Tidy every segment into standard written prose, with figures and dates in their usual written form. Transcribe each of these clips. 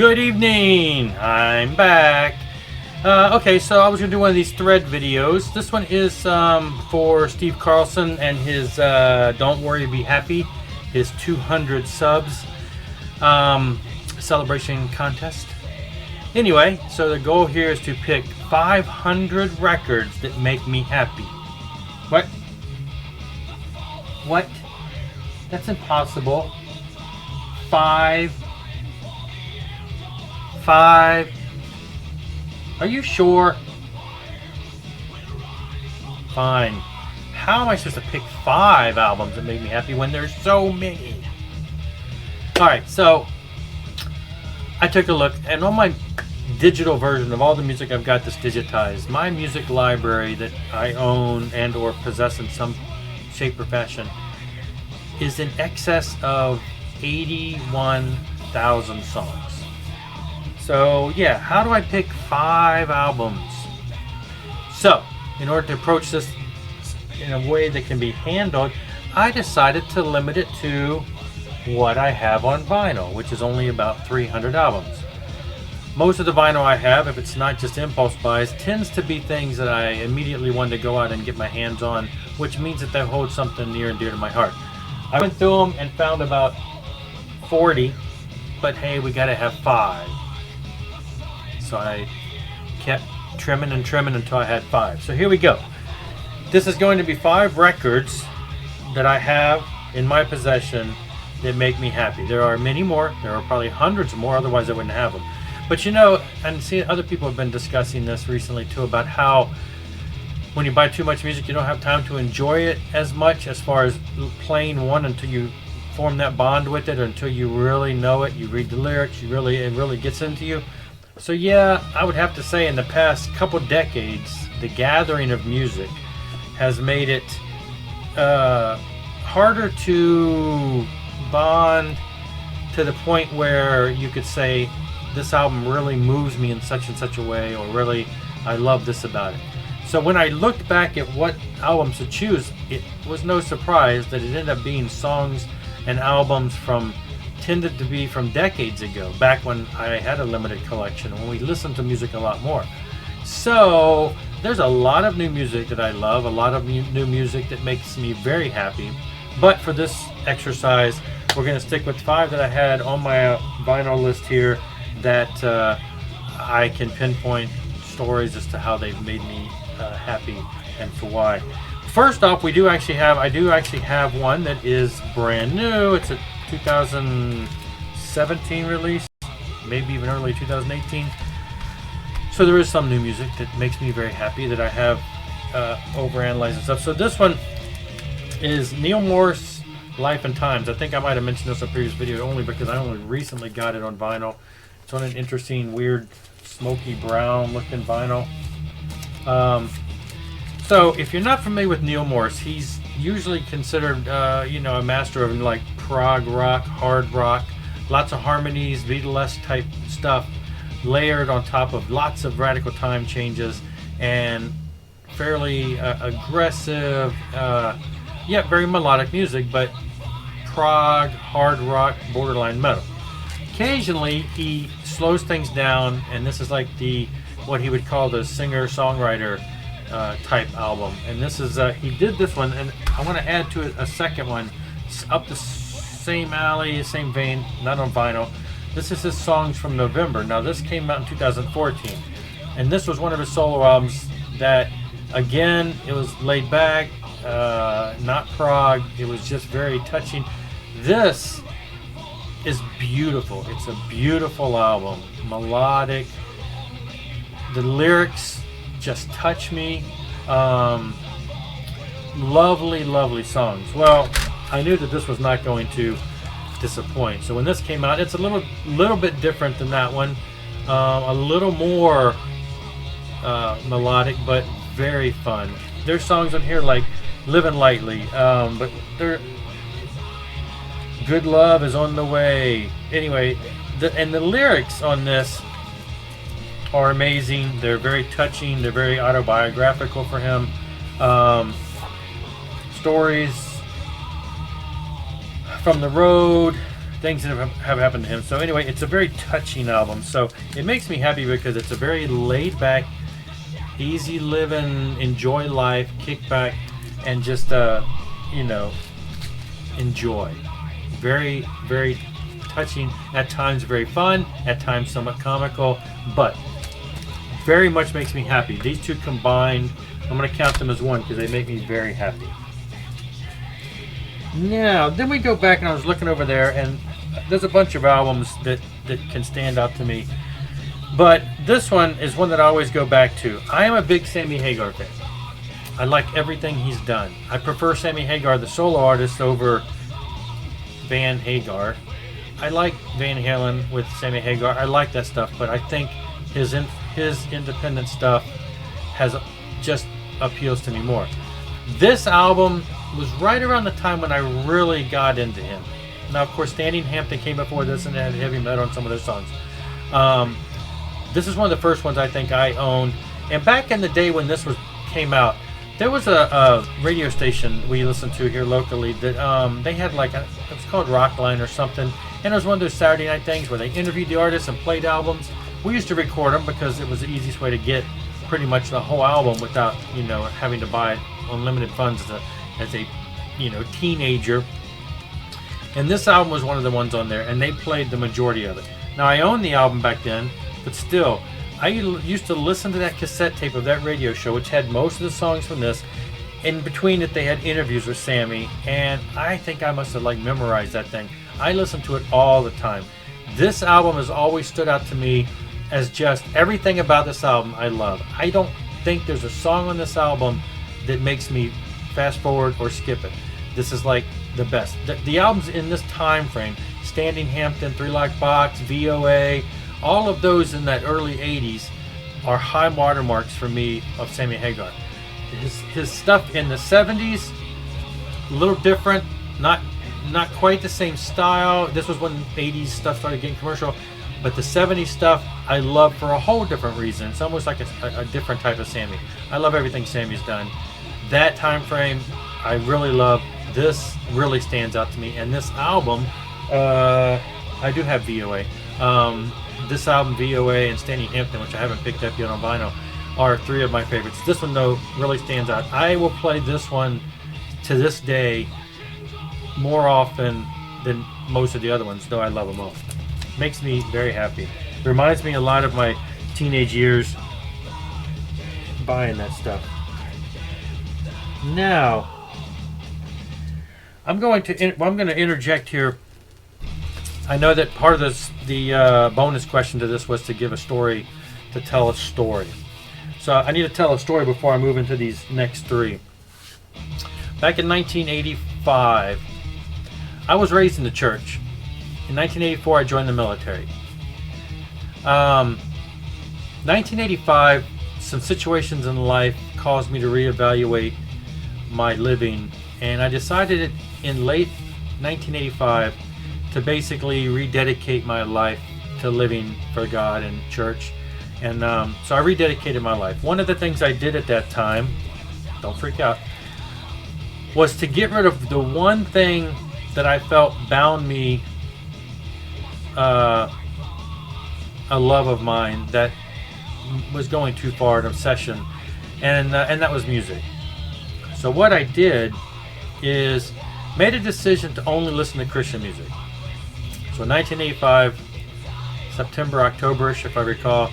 Good evening, I'm back. Okay, so I was going to do one of these thread videos. This one is for Steve Carlson and his Don't Worry, Be Happy, his 200 subs celebration contest. Anyway, so the goal here is to pick 500 records that make me happy. What? What? That's impossible. Five. Are you sure? Fine. How am I supposed to pick 5 albums that make me happy when there's so many? Alright, so I took a look, and on my digital version of all the music I've got this digitized, my music library that I own and or possess in some shape or fashion is in excess of 81,000 songs. So yeah, how do I pick 5 albums? So, in order to approach this in a way that can be handled, I decided to limit it to what I have on vinyl, which is only about 300 albums. Most of the vinyl I have, if it's not just impulse buys, tends to be things that I immediately want to go out and get my hands on, which means that they hold something near and dear to my heart. I went through them and found about 40, but hey, we gotta have 5. So I kept trimming and trimming until I had 5. So here we go. This is going to be 5 records that I have in my possession that make me happy. There are many more. There are probably hundreds more, otherwise I wouldn't have them. But you know, and see, other people have been discussing this recently too, about how when you buy too much music, you don't have time to enjoy it as much, as far as playing one until you form that bond with it, or until you really know it, you read the lyrics, it really gets into you. So yeah, I would have to say in the past couple decades, the gathering of music has made it harder to bond to the point where you could say, this album really moves me in such and such a way, or really, I love this about it. So when I looked back at what albums to choose, it was no surprise that it ended up being songs and albums tended to be from decades ago, back when I had a limited collection, when we listened to music a lot more. So there's a lot of new music that I love, a lot of new music that makes me very happy. But for this exercise, we're going to stick with 5 that I had on my vinyl list here that I can pinpoint stories as to how they've made me happy and for why. First off, I do actually have one that is brand new. It's a 2017 release, maybe even early 2018. So there is some new music that makes me very happy that I have overanalyzed and stuff. So this one is Neil Morse, Life and Times. I think I might have mentioned this in a previous video, only because I only recently got it on vinyl. It's on an interesting, weird, smoky brown looking vinyl. So if you're not familiar with Neil Morse, he's usually considered a master of like prog rock, hard rock, lots of harmonies, Beatles type stuff layered on top of lots of radical time changes and fairly aggressive, very melodic music, but prog, hard rock, borderline metal. Occasionally he slows things down, and this is like what he would call the singer-songwriter type album. And this is he did this one, and I want to add to it a second one up the same alley, same vein, not on vinyl. This is his Songs from November. Now this came out in 2014, and this was one of his solo albums that, again, it was laid back, not prog. It was just very touching. This is beautiful. It's a beautiful album, melodic. The lyrics just touch me. Lovely songs. Well, I knew that this was not going to disappoint. So when this came out, it's a little bit different than that one. A little more melodic, but very fun. There's songs on here like Living Lightly, but Good Love is on the Way. Anyway, the lyrics on this are amazing. They're very touching. They're very autobiographical for him. Stories from the road things that have happened to him. So anyway, it's a very touching album. So it makes me happy because it's a very laid back, easy living, enjoy life, kick back, and just enjoy. Very, very touching, at times very fun, at times somewhat comical, but very much makes me happy. These two combined, I'm going to count them as one because they make me very happy. Now, then we go back, and I was looking over there, and there's a bunch of albums that can stand out to me. But this one is one that I always go back to. I am a big Sammy Hagar fan. I like everything he's done. I prefer Sammy Hagar, the solo artist, over Van Hagar. I like Van Halen with Sammy Hagar. I like that stuff, but I think his independent stuff has just appeals to me more. This album was right around the time when I really got into him. Now, of course, Standing Hampton came before this and had heavy metal on some of their songs. This is one of the first ones I think I owned. And back in the day when this came out, there was a radio station we listened to here locally that they had it was called Rockline or something. And it was one of those Saturday night things where they interviewed the artists and played albums. We used to record them because it was the easiest way to get pretty much the whole album without, having to buy unlimited funds as a teenager. And this album was one of the ones on there, and they played the majority of it. Now, I owned the album back then, but still, I used to listen to that cassette tape of that radio show, which had most of the songs from this. In between it, they had interviews with Sammy, and I think I must have memorized that thing. I listened to it all the time. This album has always stood out to me as just everything about this album I love. I don't think there's a song on this album that makes me fast forward or skip it. This is the best. The albums in this time frame, Standing Hampton, Three Lock Box, VOA, all of those in that early 80s are high watermarks for me of Sammy Hagar. His stuff in the 70s, a little different, not quite the same style. This was when 80s stuff started getting commercial, but the 70s stuff I love for a whole different reason. It's almost like a different type of Sammy. I love everything Sammy's done. That time frame I really love. This really stands out to me, and this album, I do have VOA. This album, VOA, and Standing Hampton, which I haven't picked up yet on vinyl, are three of my favorites. This one, though, really stands out. I will play this one to this day more often than most of the other ones, though I love them all. Makes me very happy. It reminds me a lot of my teenage years buying that stuff. Now, I'm going to interject here. I know that part of the bonus question to this was to give a story, to tell a story. So I need to tell a story before I move into these next three. Back in 1985, I was raised in the church. In 1984, I joined the military. 1985, some situations in life caused me to reevaluate my living, and I decided in late 1985 to basically rededicate my life to living for God and church. And so I rededicated my life. One of the things I did at that time, don't freak out, was to get rid of the one thing that I felt bound me, a love of mine that was going too far, an obsession, and that was music. So what I did is made a decision to only listen to Christian music. So in 1985, September, Octoberish, if I recall,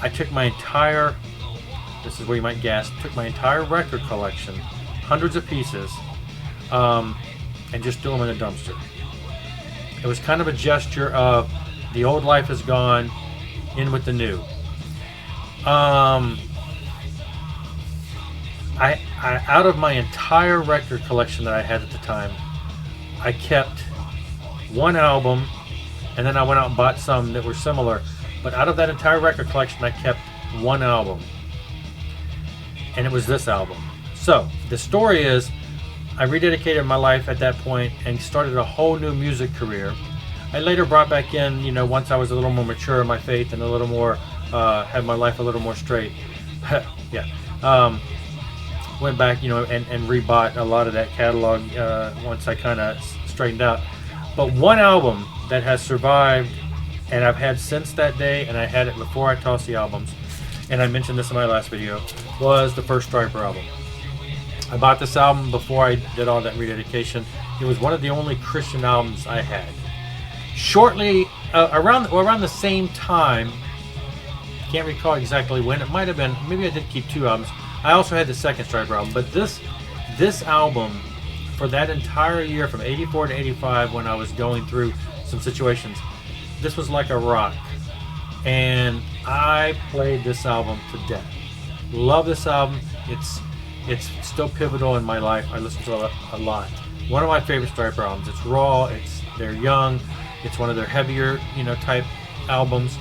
I took my entire, this is where you might gasp, took my entire record collection, hundreds of pieces, and just threw them in a dumpster. It was kind of a gesture of the old life is gone, in with the new. I out of my entire record collection that I had at the time, I kept one album, and then I went out and bought some that were similar. But out of that entire record collection, I kept one album, and it was this album. So the story is, I rededicated my life at that point and started a whole new music career. I later brought back in, once I was a little more mature in my faith and a little more, had my life a little more straight. Yeah. Went back, and rebought a lot of that catalog once I kind of straightened out. But one album that has survived, and I've had since that day, and I had it before I tossed the albums, and I mentioned this in my last video, was the first Striper album. I bought this album before I did all that rededication. It was one of the only Christian albums I had. Shortly, around the same time, can't recall exactly when, it might have been, maybe I did keep 2 albums. I also had the second Striper album, but this album, for that entire year, from 84 to 85, when I was going through some situations, this was like a rock. And I played this album to death. Love this album. It's still pivotal in my life. I listen to it a lot. One of my favorite Striper albums. It's raw. They're young. It's one of their heavier, type albums.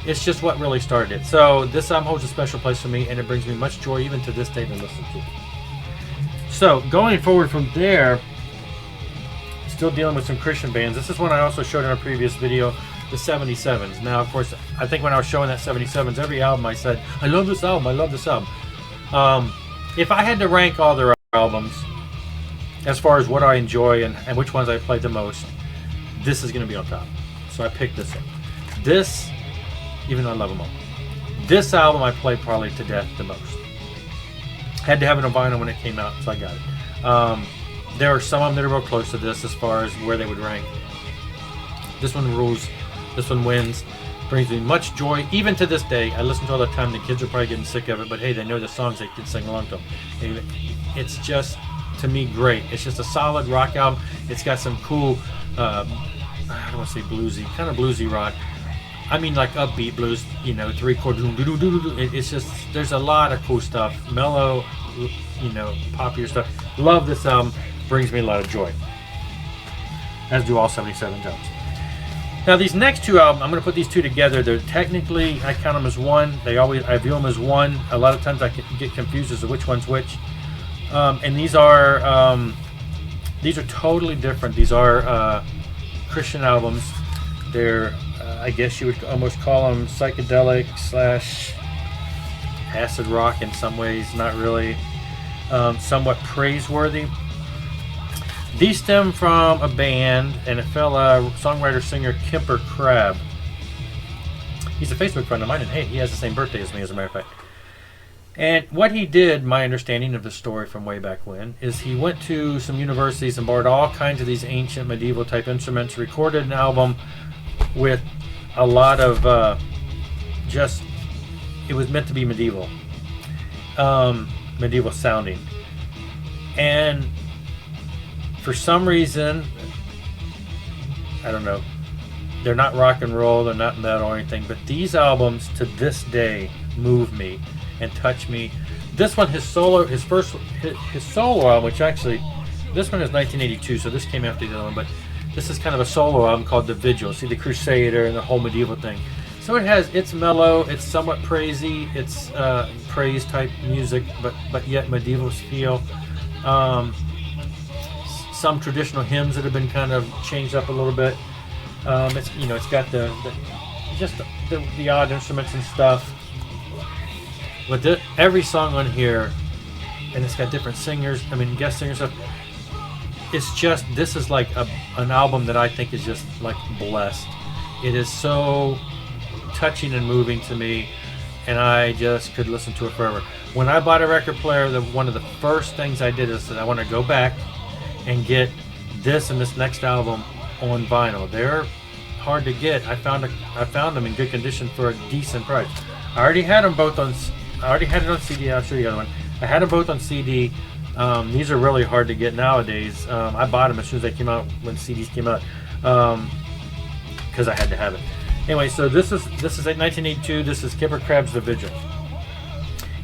It's just what really started it. So this album holds a special place for me, and it brings me much joy even to this day to listen to. So going forward from there, still dealing with some Christian bands. This is one I also showed in a previous video, the 77s. Now, of course, I think when I was showing that 77s, every album I said, I love this album, I love this album. If I had to rank all their albums as far as what I enjoy and which ones I played the most, this is going to be on top. So I picked this one. This, even though I love them all, this album I played probably to death the most. Had to have it on vinyl when it came out, so I got it. There are some of them that are real close to this as far as where they would rank. This one rules. This one wins. Brings me much joy. Even to this day, I listen to it all the time. The kids are probably getting sick of it, but hey, they know the songs, they can sing along to them. It's just, to me, great. It's just a solid rock album. It's got some cool, I don't want to say bluesy, kind of bluesy rock. I mean, like upbeat blues, 3-chord. It's just, there's a lot of cool stuff. Mellow, poppier stuff. Love this album. Brings me a lot of joy. As do all 77 albums. Now, these next 2 albums, I'm going to put these 2 together. They're technically, I count them as one. I view them as one. A lot of times I get confused as to which one's which. And these are totally different. These are Christian albums. They're I guess you would almost call them psychedelic / acid rock in some ways, not really. Somewhat praiseworthy. These stem from a band and a fella songwriter singer, Kemper Crab. He's a Facebook friend of mine, and hey, he has the same birthday as me, as a matter of fact. And what he did, my understanding of the story from way back when, is he went to some universities and borrowed all kinds of these ancient medieval type instruments, recorded an album with a lot of it was meant to be medieval sounding, and for some reason, I don't know, they're not rock and roll, they're not metal or anything, but these albums to this day move me and touch me. This one, his solo album, which actually, this one is 1982, so this came after the other one, but this is kind of a solo album called The Vigil. See, the Crusader and the whole medieval thing. So it's mellow, it's somewhat praisey, it's praise type music, but yet medieval feel. Some traditional hymns that have been kind of changed up a little bit. It's got the odd instruments and stuff. But every song on here, and it's got different singers, guest singers stuff. This is like an album that I think is just like blessed. It is so touching and moving to me, and I just could listen to it forever. When I bought a record player, one of the first things I did is that I want to go back and get this and this next album on vinyl. They're hard to get. I found them in good condition for a decent price. I already had them both on. I already had it on CD. I'll show you the other one. I had them both on CD. These are really hard to get nowadays. I bought them as soon as they came out, when CDs came out, because I had to have it. Anyway, so this is 1982. This is Kemper Crab's The Vigil.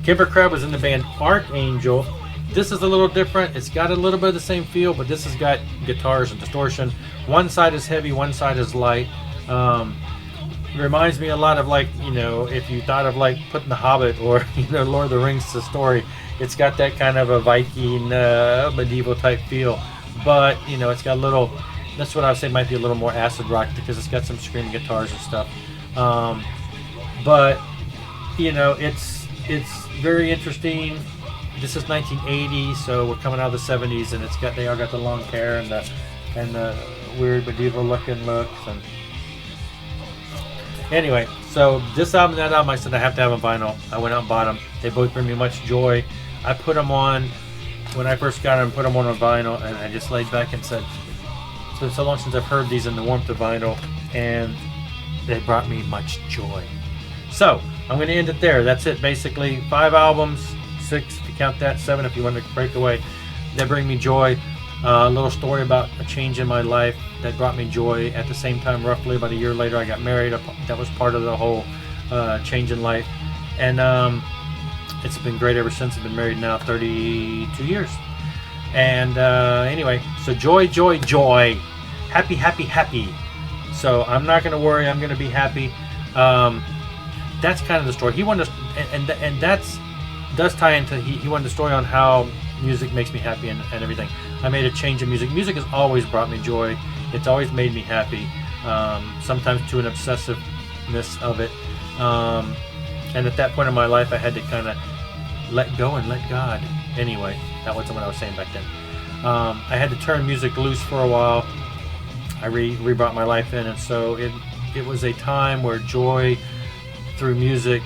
Kemper Crab was in the band Archangel. This is a little different. It's got a little bit of the same feel, but this has got guitars and distortion. One side is heavy, one side is light. Reminds me a lot of, like, if you thought of like putting The Hobbit or Lord of the Rings to story. It's got that kind of a Viking medieval type feel, but it's got a little. That's what I would say might be a little more acid rock, because it's got some screaming guitars and stuff. But it's very interesting. This is 1980, so we're coming out of the 70s, and they all got the long hair and the weird medieval looking looks. And anyway, so this album and that album, I said I have to have a vinyl. I went out and bought them. They both bring me much joy. I put them on when I first got them. Put them on a vinyl, and I just laid back and said, "It's been so long since I've heard these in the warmth of vinyl," and they brought me much joy. So I'm going to end it there. That's it, basically. 5 albums, 6 if you count that, 7 if you want to break away. They bring me joy. A little story about a change in my life that brought me joy. At the same time, roughly about a year later, I got married. That was part of the whole change in life. And it's been great ever since. I've been married now 32 years. And anyway, so joy, joy, joy. Happy, happy, happy. So I'm not going to worry. I'm going to be happy. That's kind of the story. He wanted to, and that's does tie into he wanted the story on how music makes me happy and everything. I made a change in music. Music has always brought me joy. It's always made me happy. Sometimes to an obsessiveness of it. And at that point in my life, I had to kind of let go and let God. Anyway, that wasn't what I was saying back then. I had to turn music loose for a while. I rebrought my life in, and so it was a time where joy through music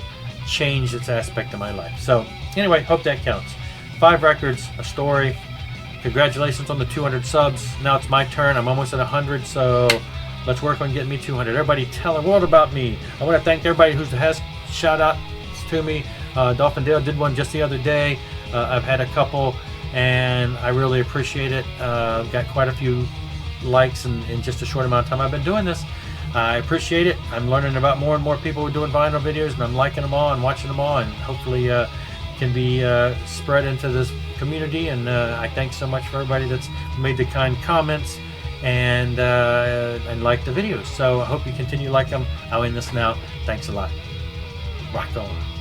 changed its aspect of my life. So anyway, hope that counts. 5 records, a story. Congratulations on the 200 subs. Now it's my turn. I'm almost at 100, so let's work on getting me 200. Everybody tell the world about me. I want to thank everybody who has shout outs to me. Dolphin Dale did one just the other day. I've had a couple, and I really appreciate it. Got quite a few likes in just a short amount of time I've been doing this. I appreciate it. I'm learning about more and more people who are doing vinyl videos, and I'm liking them all and watching them all, and hopefully can be spread into this community. And I thank so much for everybody that's made the kind comments and like the videos. So I hope you continue to like them. I'll end this now. Thanks a lot. Rock on.